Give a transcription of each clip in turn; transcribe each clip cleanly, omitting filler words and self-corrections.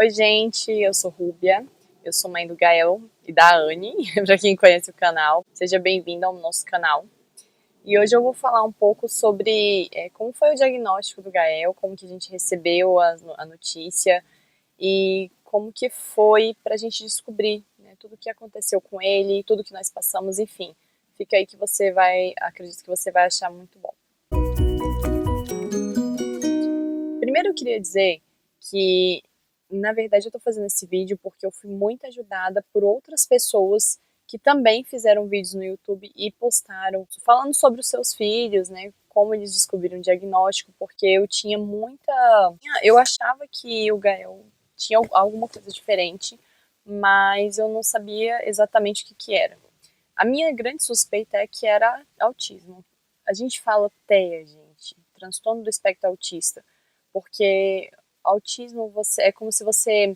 Oi, gente, eu sou Rúbia, eu sou mãe do Gael e da Anne, para quem conhece o canal. Seja bem-vindo ao nosso canal. E hoje eu vou falar um pouco sobre como foi o diagnóstico do Gael, como que a gente recebeu a notícia e como que foi para a gente descobrir, né, tudo o que aconteceu com ele, tudo que nós passamos, enfim. Fica aí que acredito que você vai achar muito bom. Primeiro eu queria dizer que, na verdade, eu tô fazendo esse vídeo porque eu fui muito ajudada por outras pessoas que também fizeram vídeos no YouTube e postaram falando sobre os seus filhos, né, como eles descobriram o diagnóstico, porque eu tinha muita... Eu achava que o Gael tinha alguma coisa diferente, mas eu não sabia exatamente o que que era. A minha grande suspeita é que era autismo. A gente fala TEA, gente, transtorno do espectro autista, porque autismo é como se você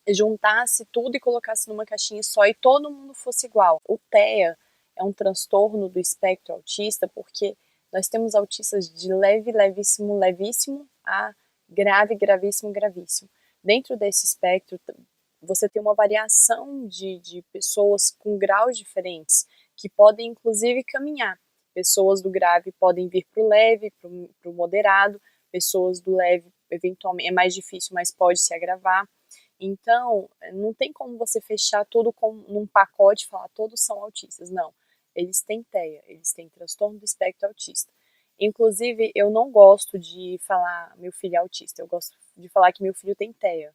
juntasse tudo e colocasse numa caixinha só e todo mundo fosse igual. O TEA é um transtorno do espectro autista porque nós temos autistas de leve, levíssimo, levíssimo a grave, gravíssimo, gravíssimo. Dentro desse espectro, você tem uma variação de pessoas com graus diferentes, que podem inclusive caminhar. Pessoas do grave podem vir para o leve, para o moderado, pessoas do leve, eventualmente, é mais difícil, mas pode se agravar. Então, não tem como você fechar tudo num pacote e falar todos são autistas. Não, eles têm TEA, eles têm transtorno do espectro autista. Inclusive, eu não gosto de falar meu filho é autista, eu gosto de falar que meu filho tem TEA,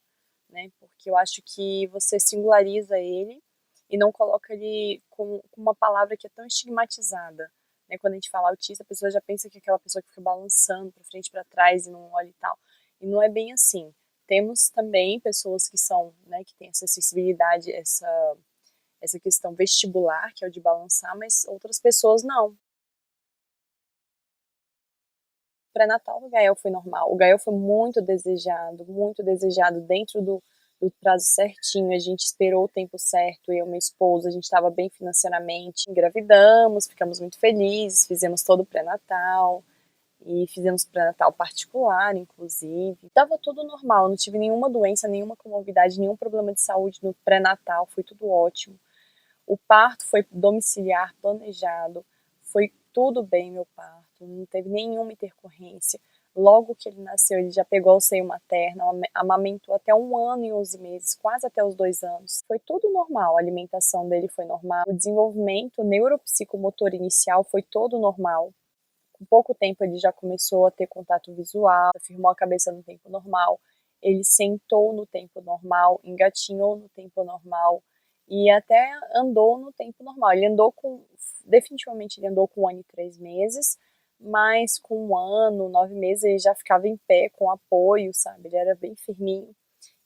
né? Porque eu acho que você singulariza ele e não coloca ele com uma palavra que é tão estigmatizada. Né? Quando a gente fala autista, a pessoa já pensa que é aquela pessoa que fica balançando para frente e para trás e não olha e tal. E não é bem assim. Temos também pessoas que são, né, que têm essa sensibilidade, essa questão vestibular, que é o de balançar, mas outras pessoas não. O pré-natal do Gael foi normal. O Gael foi muito desejado dentro do prazo certinho. A gente esperou o tempo certo, eu e meu esposo, a gente estava bem financeiramente. Engravidamos, ficamos muito felizes, fizemos todo o pré-natal. E fizemos pré-natal particular, inclusive. Tava tudo normal, não tive nenhuma doença, nenhuma comorbidade, nenhum problema de saúde no pré-natal, foi tudo ótimo. O parto foi domiciliar, planejado, foi tudo bem meu parto, não teve nenhuma intercorrência. Logo que ele nasceu, ele já pegou o seio materno, amamentou até 1 ano e 11 meses, quase até os 2 anos. Foi tudo normal, a alimentação dele foi normal, o desenvolvimento neuropsicomotor inicial foi todo normal. Com pouco tempo ele já começou a ter contato visual, firmou a cabeça no tempo normal, ele sentou no tempo normal, engatinhou no tempo normal e até andou no tempo normal. Definitivamente ele andou com 1 ano e 3 meses, mas com 1 ano, 9 meses ele já ficava em pé com apoio, sabe? Ele era bem firminho.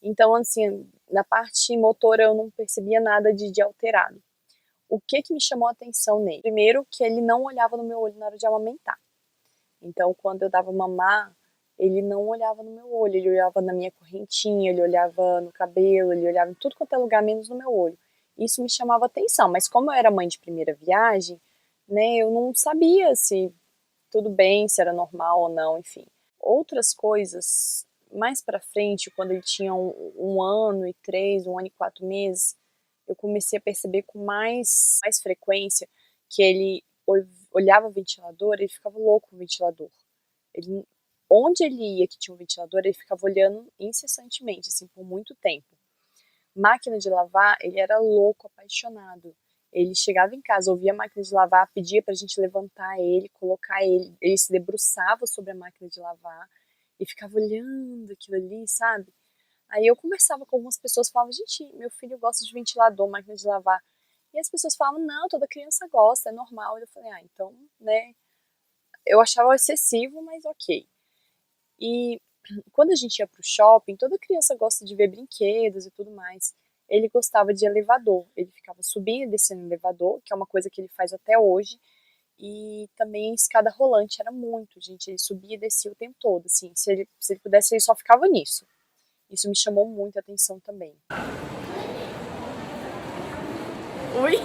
Então, assim, na parte motora eu não percebia nada de alterado. O que me chamou a atenção nele? Primeiro, que ele não olhava no meu olho na hora de amamentar. Então, quando eu dava mamar, ele não olhava no meu olho, ele olhava na minha correntinha, ele olhava no cabelo, ele olhava em tudo quanto é lugar, menos no meu olho. Isso me chamava atenção, mas como eu era mãe de primeira viagem, né, eu não sabia se tudo bem, se era normal ou não, enfim. Outras coisas, mais pra frente, quando ele tinha 1 ano e 3, 1 ano e 4 meses, eu comecei a perceber com mais frequência que ele olhava o ventilador, ele ficava louco com o ventilador. Onde ele ia que tinha um ventilador, ele ficava olhando incessantemente, assim, por muito tempo. Máquina de lavar, ele era louco, apaixonado. Ele chegava em casa, ouvia a máquina de lavar, pedia pra gente levantar ele, colocar ele se debruçava sobre a máquina de lavar e ficava olhando aquilo ali, sabe? Aí eu conversava com algumas pessoas, falava, gente, meu filho gosta de ventilador, máquina de lavar. E as pessoas falavam, não, toda criança gosta, é normal. E eu falei, então, né, eu achava excessivo, mas ok. E quando a gente ia pro shopping, toda criança gosta de ver brinquedos e tudo mais. Ele gostava de elevador, ele ficava subindo e descendo no elevador, que é uma coisa que ele faz até hoje. E também escada rolante, era muito, gente, ele subia e descia o tempo todo, assim, se ele pudesse, ele só ficava nisso. Isso me chamou muito a atenção também. Oi!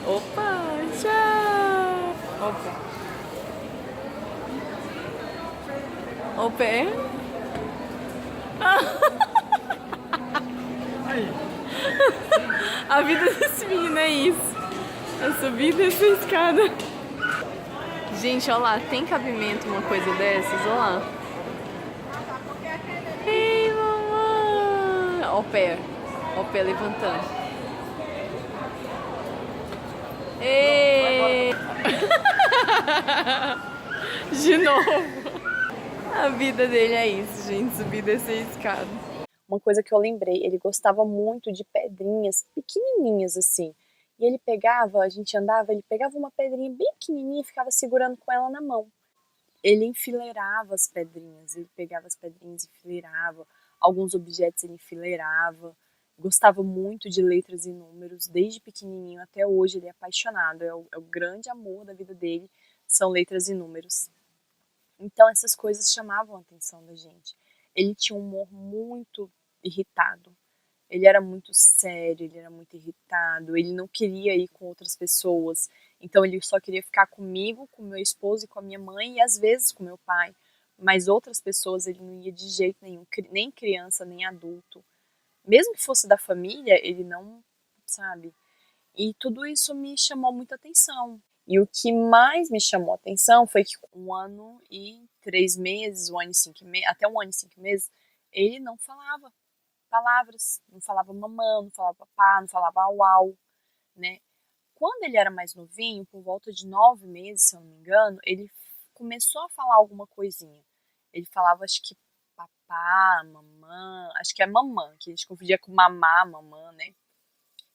Opa, tchau! Opa! Opa! A vida desse menino é isso. Eu subi e desci a escada. Gente, olha lá, tem cabimento uma coisa dessas? Olha lá. Ei, mamãe! Ó o pé levantando. Ei! De novo. A vida dele é isso, gente, subir e descer a escada. Uma coisa que eu lembrei, ele gostava muito de pedrinhas pequenininhas assim. E ele pegava, a gente andava, ele pegava uma pedrinha bem pequenininha e ficava segurando com ela na mão. Ele enfileirava as pedrinhas, ele pegava as pedrinhas e enfileirava, alguns objetos ele enfileirava. Gostava muito de letras e números, desde pequenininho até hoje ele é apaixonado, é o grande amor da vida dele, são letras e números. Então essas coisas chamavam a atenção da gente. Ele tinha um humor muito irritado. Ele era muito sério, ele era muito irritado, ele não queria ir com outras pessoas. Então ele só queria ficar comigo, com meu esposo e com a minha mãe e às vezes com meu pai. Mas outras pessoas ele não ia de jeito nenhum, nem criança, nem adulto. Mesmo que fosse da família, ele não, sabe? E tudo isso me chamou muita atenção. E o que mais me chamou a atenção foi que 1 ano e 3 meses, 1 ano e 5 meses, até 1 ano e 5 meses, ele não falava palavras, não falava mamã, não falava papá, não falava uau, né? Quando ele era mais novinho, por volta de 9 meses, se eu não me engano, ele começou a falar alguma coisinha. Ele falava, acho que papá, mamã, acho que é mamã, que a gente confundia com mamá, mamã, né?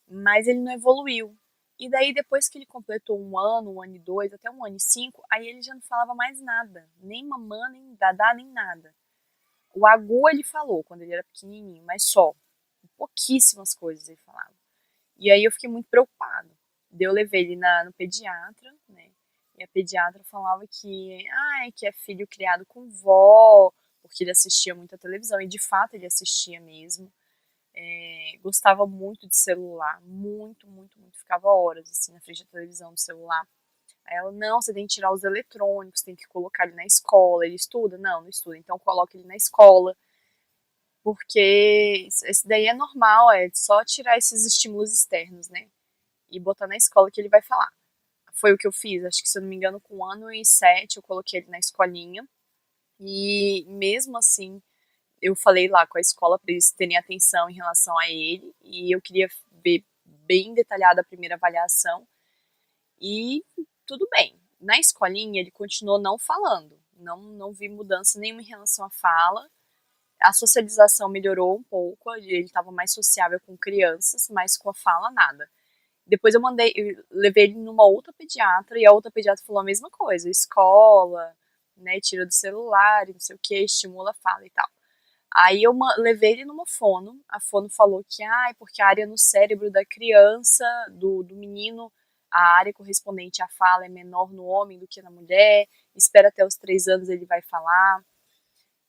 Mas ele não evoluiu. E daí, depois que ele completou 1 ano, 1 ano e 2, até 1 ano e 5, aí ele já não falava mais nada. Nem mamã, nem dadá, nem nada. O agu ele falou quando ele era pequenininho, mas só. Pouquíssimas coisas ele falava. E aí eu fiquei muito preocupada. Daí eu levei ele no pediatra, né? E a pediatra falava que é filho criado com vó, porque ele assistia muito a televisão. E de fato ele assistia mesmo. Gostava muito de celular, muito, muito, muito. Ficava horas assim na frente da televisão, do celular. Aí ela, não, você tem que tirar os eletrônicos, tem que colocar ele na escola. Ele estuda? Não, não estuda. Então coloca ele na escola. Porque esse daí é normal, é só tirar esses estímulos externos, né? E botar na escola que ele vai falar. Foi o que eu fiz, acho que se eu não me engano, com 1 ano e 7 eu coloquei ele na escolinha. E mesmo assim, eu falei lá com a escola para eles terem atenção em relação a ele. E eu queria ver bem detalhada a primeira avaliação. E tudo bem. Na escolinha ele continuou não falando. Não vi mudança nenhuma em relação à fala. A socialização melhorou um pouco, ele estava mais sociável com crianças, mas com a fala nada. Depois eu levei ele numa outra pediatra e a outra pediatra falou a mesma coisa, escola, né, tira do celular, não sei o que, estimula a fala e tal. Aí eu levei ele numa fono, a fono falou que porque a área no cérebro da criança, do menino, a área correspondente à fala é menor no homem do que na mulher, espera até os 3 anos ele vai falar.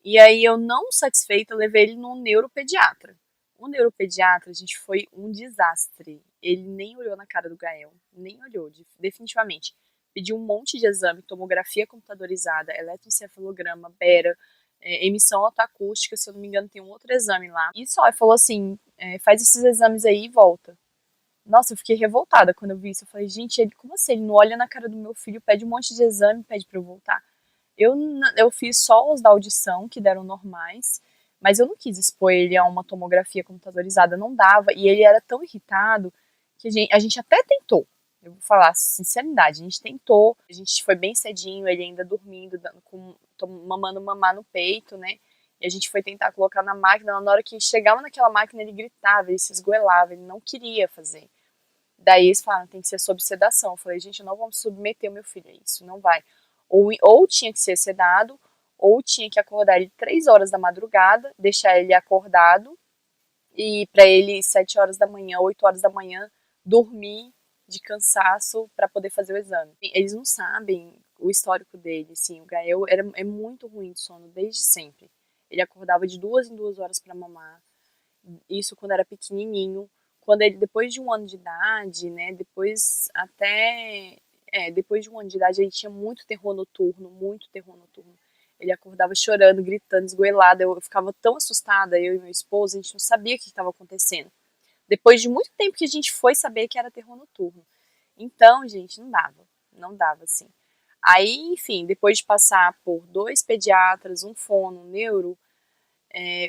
E aí eu, não satisfeita, levei ele num neuropediatra. O neuropediatra, a gente, foi um desastre. Ele nem olhou na cara do Gael, nem olhou, definitivamente. Pediu um monte de exame, tomografia computadorizada, eletroencefalograma, bera, emissão autoacústica, se eu não me engano tem um outro exame lá. E só, ele falou assim, faz esses exames aí e volta. Nossa, eu fiquei revoltada quando eu vi isso. Eu falei, gente, ele, como assim? Ele não olha na cara do meu filho, pede um monte de exame, pede pra eu voltar. Eu fiz só os da audição, que deram normais, mas eu não quis expor ele a uma tomografia computadorizada, não dava, e ele era tão irritado que a gente até tentou, eu vou falar sinceridade, a gente tentou, a gente foi bem cedinho, ele ainda dormindo, mamando mamar no peito, né, e a gente foi tentar colocar na máquina, na hora que chegava naquela máquina ele gritava, ele se esgoelava, ele não queria fazer. Daí eles falaram, tem que ser sob sedação. Eu falei, gente, não vamos submeter o meu filho a isso, não vai. Ou tinha que ser sedado, ou tinha que acordar ele 3 horas da madrugada, deixar ele acordado, e para ele 7 horas da manhã, 8 horas da manhã, dormir de cansaço para poder fazer o exame. Eles não sabem o histórico dele, assim, o Gael é muito ruim de sono desde sempre. Ele acordava de 2 em 2 horas para mamar, isso quando era pequenininho. Quando ele, depois de 1 ano de idade, né, depois de 1 ano de idade, ele tinha muito terror noturno, muito terror noturno. Ele acordava chorando, gritando, esgoelado. Eu ficava tão assustada, eu e meu esposo, a gente não sabia o que estava acontecendo. Depois de muito tempo que a gente foi saber que era terror noturno. Então, gente, não dava assim. Aí, enfim, depois de passar por 2 pediatras, um fono, um neuro,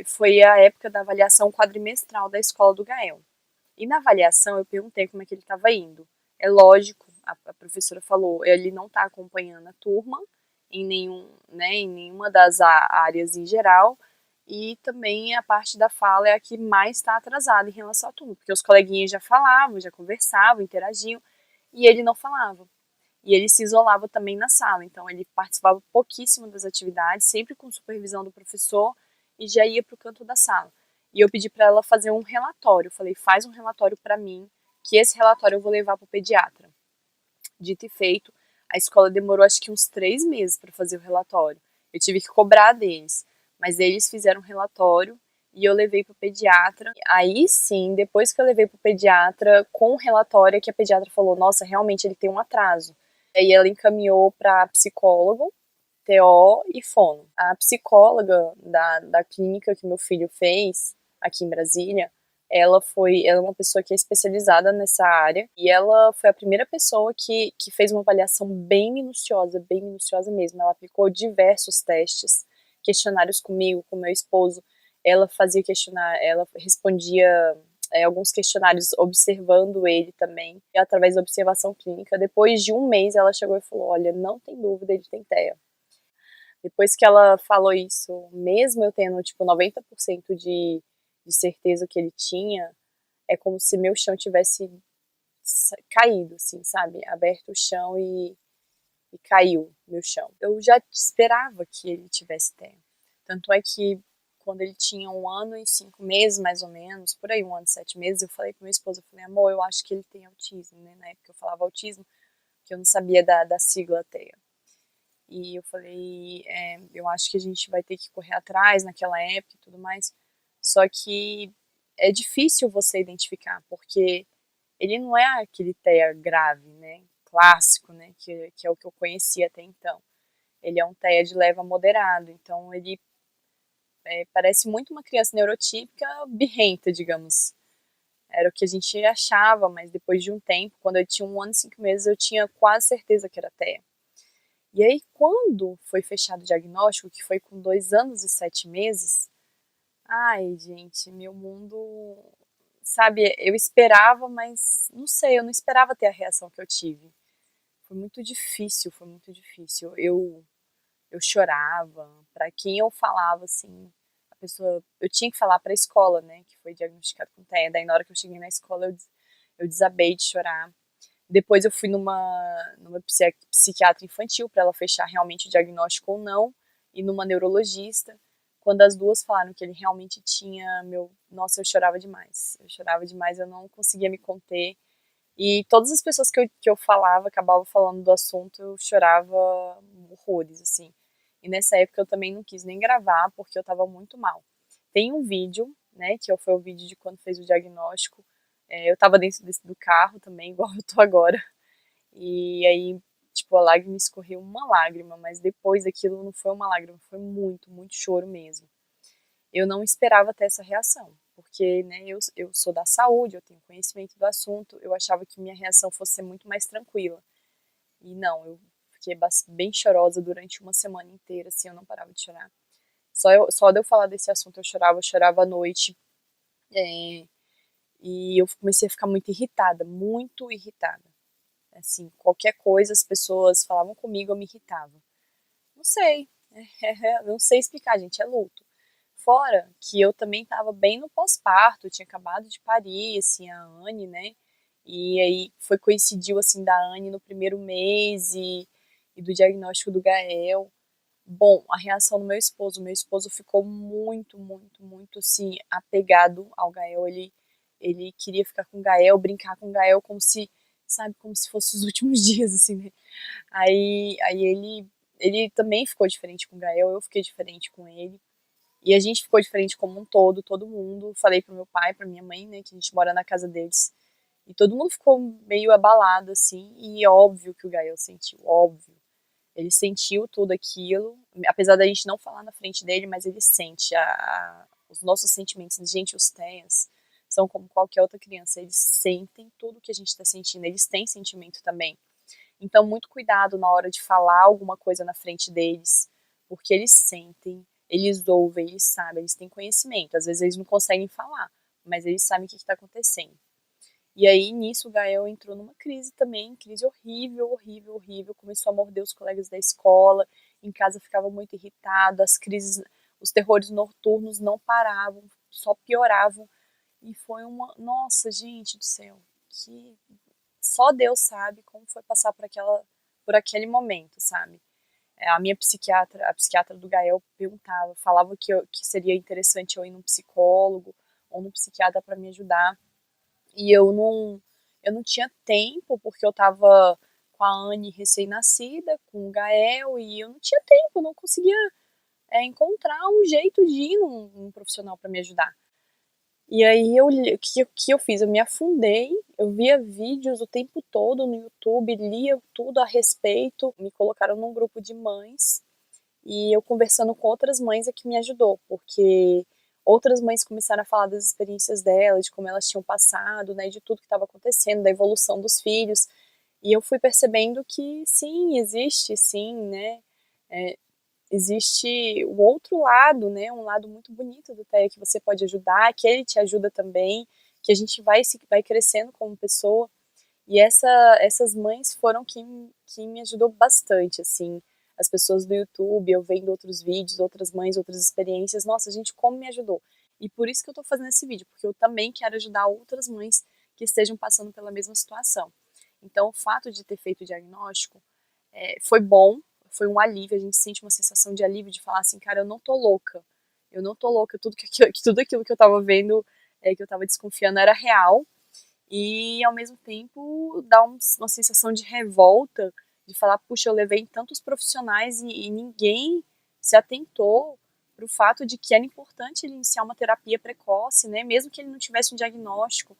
foi a época da avaliação quadrimestral da escola do Gael. E na avaliação eu perguntei como é que ele estava indo. É lógico, a professora falou, ele não está acompanhando a turma em nenhuma das áreas em geral, e também a parte da fala é a que mais está atrasada em relação à turma, porque os coleguinhas já falavam, já conversavam, interagiam, e ele não falava. E ele se isolava também na sala, então ele participava pouquíssimo das atividades, sempre com supervisão do professor, e já ia para o canto da sala. E eu pedi para ela fazer um relatório. Eu falei, faz um relatório para mim, que esse relatório eu vou levar para o pediatra. Dito e feito, a escola demorou acho que uns 3 meses para fazer o relatório. Eu tive que cobrar deles, mas eles fizeram um relatório e eu levei para o pediatra. Aí sim, depois que eu levei para o pediatra, com o relatório, que a pediatra falou, nossa, realmente ele tem um atraso. Aí ela encaminhou para psicólogo, TO e fono. A psicóloga da clínica que meu filho fez, aqui em Brasília, ela é uma pessoa que é especializada nessa área, e ela foi a primeira pessoa que fez uma avaliação bem minuciosa mesmo. Ela aplicou diversos testes, questionários comigo, com meu esposo. Ela fazia questionário, ela respondia alguns questionários observando ele também, e através da observação clínica. Depois de um mês, ela chegou e falou, olha, não tem dúvida, ele tem TEA. Depois que ela falou isso, mesmo eu tendo, tipo, 90% de certeza que ele tinha, é como se meu chão tivesse caído, assim, sabe? Aberto o chão e caiu meu chão. Eu já esperava que ele tivesse TEA. Tanto é que quando ele tinha 1 ano e 5 meses, mais ou menos, por aí 1 ano e 7 meses, eu falei pro meu esposo, eu falei, amor, eu acho que ele tem autismo, né? Na época eu falava autismo, que eu não sabia da sigla TEA. E eu falei, eu acho que a gente vai ter que correr atrás naquela época e tudo mais. Só que é difícil você identificar, porque ele não é aquele TEA grave, né? Clássico, né? Que é o que eu conhecia até então. Ele é um TEA de leve a moderado, então ele parece muito uma criança neurotípica birrenta, digamos. Era o que a gente achava, mas depois de um tempo, quando eu tinha 1 ano e 5 meses, eu tinha quase certeza que era TEA. E aí, quando foi fechado o diagnóstico, que foi com 2 anos e 7 meses, ai, gente, meu mundo, sabe, eu esperava, mas não sei, eu não esperava ter a reação que eu tive. Foi muito difícil, foi muito difícil. Eu chorava, para quem eu falava, assim, a pessoa, eu tinha que falar para a escola, né, que foi diagnosticado com TEA. Daí, na hora que eu cheguei na escola, eu desabei de chorar. Depois eu fui numa psiquiatra infantil para ela fechar realmente o diagnóstico ou não, e numa neurologista. Quando as duas falaram que ele realmente tinha nossa, eu chorava demais, eu não conseguia me conter. E todas as pessoas que eu falava, acabava falando do assunto, eu chorava horrores, assim. E nessa época eu também não quis nem gravar, porque eu tava muito mal. Tem um vídeo, né, que foi o vídeo de quando fez o diagnóstico. Eu tava dentro do carro também, igual eu tô agora. E aí, tipo, a lágrima escorreu, uma lágrima, mas depois daquilo não foi uma lágrima, foi muito, muito choro mesmo. Eu não esperava ter essa reação, porque, né, eu sou da saúde, eu tenho conhecimento do assunto, eu achava que minha reação fosse ser muito mais tranquila. E não, eu fiquei bem chorosa durante uma semana inteira, assim, eu não parava de chorar. Só de eu falar desse assunto eu chorava à noite, e eu comecei a ficar muito irritada, muito irritada. Assim, qualquer coisa as pessoas falavam comigo, eu me irritava. Não sei, não sei explicar, gente, é luto. Fora que eu também estava bem no pós-parto, tinha acabado de parir, assim, a Anne, né? E aí coincidiu, assim, da Anne no primeiro mês e do diagnóstico do Gael. Bom, a reação do meu esposo ficou muito, muito, muito, assim, apegado ao Gael. Ele queria ficar com o Gael, brincar com o Gael como se, sabe, como se fosse os últimos dias, assim, né? Aí ele também ficou diferente com o Gael, eu fiquei diferente com ele. E a gente ficou diferente como um todo mundo. Falei pro meu pai, pra minha mãe, né, que a gente mora na casa deles. E todo mundo ficou meio abalado, assim. E óbvio que o Gael sentiu, óbvio. Ele sentiu tudo aquilo, apesar da gente não falar na frente dele, mas ele sente os nossos sentimentos. Gente, os TEAs são como qualquer outra criança, eles sentem tudo que a gente está sentindo, eles têm sentimento também. Então, muito cuidado na hora de falar alguma coisa na frente deles, porque eles sentem, eles ouvem, eles sabem, eles têm conhecimento. Às vezes eles não conseguem falar, mas eles sabem o que está acontecendo. E aí, nisso, o Gael entrou numa crise também, crise horrível, horrível, horrível. Começou a morder os colegas da escola, em casa ficava muito irritado, as crises, os terrores noturnos não paravam, só pioravam. E foi nossa, gente do céu, que só Deus sabe como foi passar por aquele momento, sabe? A minha psiquiatra, a psiquiatra do Gael perguntava, falava que seria interessante eu ir num psicólogo ou num psiquiatra para me ajudar. E eu não tinha tempo, porque eu tava com a Anne recém-nascida, com o Gael, e eu não tinha tempo, eu não conseguia encontrar um jeito de ir num profissional para me ajudar. E aí o que eu fiz? Eu me afundei, eu via vídeos o tempo todo no YouTube, lia tudo a respeito, me colocaram num grupo de mães e eu conversando com outras mães é que me ajudou, porque outras mães começaram a falar das experiências delas, de como elas tinham passado, né, de tudo que estava acontecendo, da evolução dos filhos. E eu fui percebendo que sim, existe sim, né, é, existe o outro lado, né, um lado muito bonito do TEA que você pode ajudar, que ele te ajuda também, que a gente vai crescendo como pessoa. E essas mães foram que me ajudou bastante, assim, as pessoas do YouTube, eu vendo outros vídeos, outras mães, outras experiências, nossa, gente, como me ajudou. E por isso que eu tô fazendo esse vídeo, porque eu também quero ajudar outras mães que estejam passando pela mesma situação. Então, o fato de ter feito o diagnóstico foi bom, foi um alívio, a gente sente uma sensação de alívio de falar assim, cara, eu não tô louca, tudo aquilo que eu tava vendo, que eu tava desconfiando era real, e ao mesmo tempo dá uma sensação de revolta, de falar, puxa, eu levei tantos profissionais e ninguém se atentou para o fato de que era importante ele iniciar uma terapia precoce, né, mesmo que ele não tivesse um diagnóstico,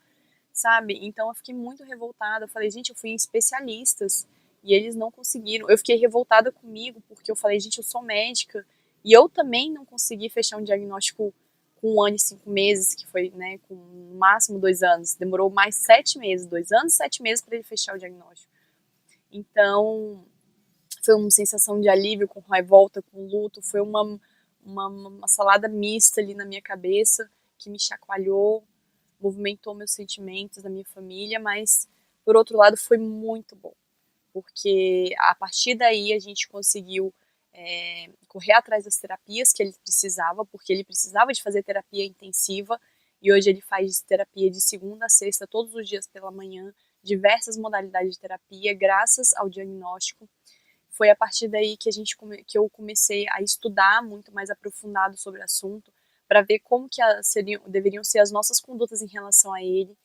sabe? Então eu fiquei muito revoltada. Eu falei, gente, eu fui em especialistas e eles não conseguiram. Eu fiquei revoltada comigo porque eu falei, gente, eu sou médica e eu também não consegui fechar um diagnóstico com 1 ano e 5 meses, que foi, né, com no máximo 2 anos. Demorou mais 7 meses, 2 anos e 7 meses para ele fechar o diagnóstico. Então foi uma sensação de alívio, com revolta, com luto. Foi uma salada mista ali na minha cabeça que me chacoalhou, movimentou meus sentimentos, da minha família, mas por outro lado foi muito bom, porque a partir daí a gente conseguiu correr atrás das terapias que ele precisava, porque ele precisava de fazer terapia intensiva e hoje ele faz terapia de segunda a sexta, todos os dias pela manhã, diversas modalidades de terapia, graças ao diagnóstico. Foi a partir daí que eu comecei a estudar muito mais aprofundado sobre o assunto, para ver como que deveriam ser as nossas condutas em relação a ele.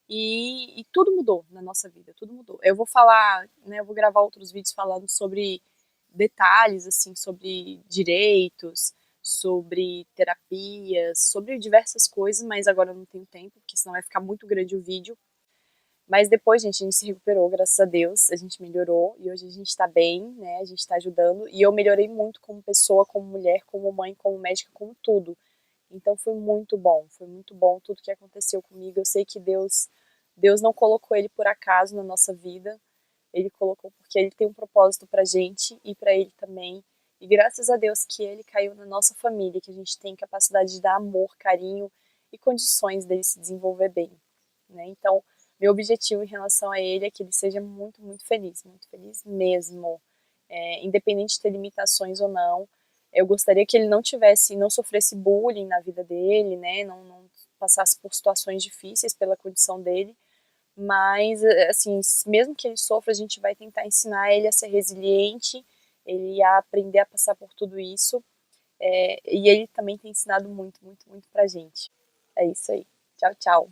E tudo mudou na nossa vida, tudo mudou. Eu vou falar, né, eu vou gravar outros vídeos falando sobre detalhes, assim, sobre direitos, sobre terapias, sobre diversas coisas, mas agora eu não tenho tempo, porque senão vai ficar muito grande o vídeo. Mas depois, gente, a gente se recuperou, graças a Deus, a gente melhorou e hoje a gente tá bem, né? A gente tá ajudando e eu melhorei muito como pessoa, como mulher, como mãe, como médica, como tudo. Então foi muito bom tudo que aconteceu comigo. Eu sei que Deus não colocou ele por acaso na nossa vida. Ele colocou porque ele tem um propósito pra gente e pra ele também. E graças a Deus que ele caiu na nossa família, que a gente tem capacidade de dar amor, carinho e condições dele se desenvolver bem, né? Então, meu objetivo em relação a ele é que ele seja muito, muito feliz mesmo. Independente de ter limitações ou não. Eu gostaria que ele não sofresse bullying na vida dele, né? Não passasse por situações difíceis pela condição dele. Mas, assim, mesmo que ele sofra, a gente vai tentar ensinar ele a ser resiliente, ele a aprender a passar por tudo isso. E ele também tem ensinado muito, muito, muito pra gente. É isso aí. Tchau, tchau.